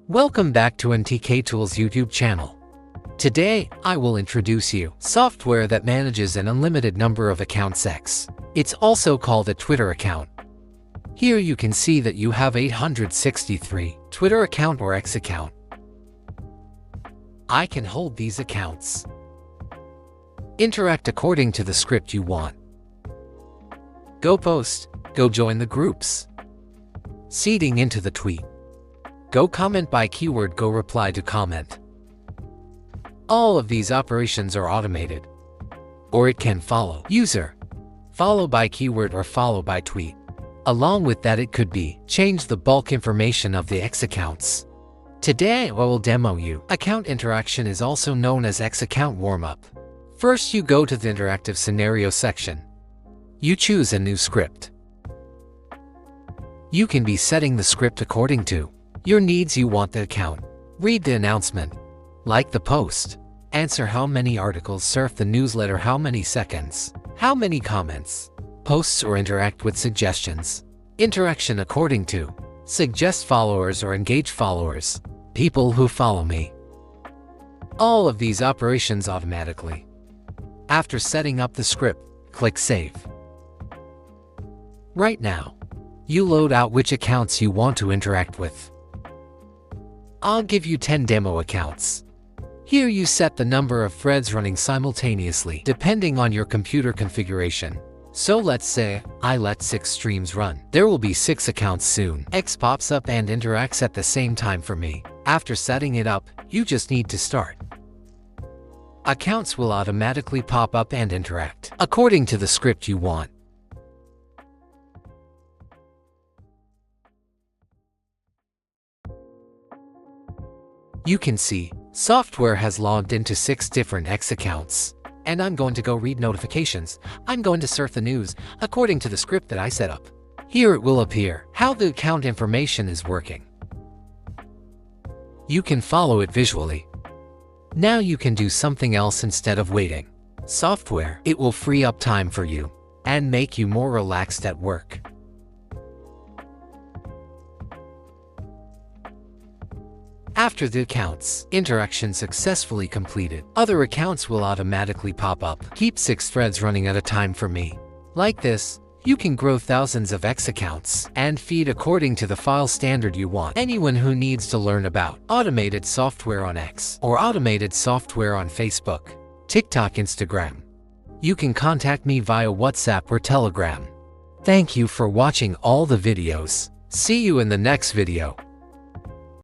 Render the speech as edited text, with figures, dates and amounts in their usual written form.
Welcome back to N.T.K Tools YouTube channel. Today, I will introduce you software that manages an unlimited number of accounts X. It's also called a Twitter account. Here you can see that you have 863 Twitter account or X account. I can hold these accounts. Interact according to the script you want. Go post, go join the groups. Seeding into the tweet. Go comment by keyword, go reply to comment. All of these operations are automated. Or it can follow user, follow by keyword or follow by tweet. Along with that, it could be change the bulk information of the X accounts. Today I will demo you. Account interaction is also known as X account warm-up. First you go to the interactive scenario section. You choose a new script. You can be setting the script according to your needs. You want the account. Read the announcement. Like the post. Answer how many articles, surf the newsletter, how many seconds, how many comments, posts, or interact with suggestions. Interaction according to suggest followers or engage followers, people who follow me. All of these operations automatically. After setting up the script, click Save. Right now, you load out which accounts you want to interact with. I'll give you 10 demo accounts. Here you set the number of threads running simultaneously depending on your computer configuration. So let's say I let 6 streams run. There will be 6 accounts soon. X pops up and interacts at the same time for me. After setting it up, you just need to start. Accounts will automatically pop up and interact according to the script you want. You can see software has logged into 6 different X accounts. And I'm going to go read notifications. I'm going to surf the news according to the script that I set up. Here it will appear how the account information is working. You can follow it visually. Now you can do something else instead of waiting. Software, it will free up time for you and make you more relaxed at work. After the accounts interaction successfully completed, other accounts will automatically pop up. Keep 6 threads running at a time for me. Like this, you can grow thousands of X accounts and feed according to the file standard you want. Anyone who needs to learn about automated software on X or automated software on Facebook, TikTok, Instagram, you can contact me via WhatsApp or Telegram. Thank you for watching all the videos. See you in the next video.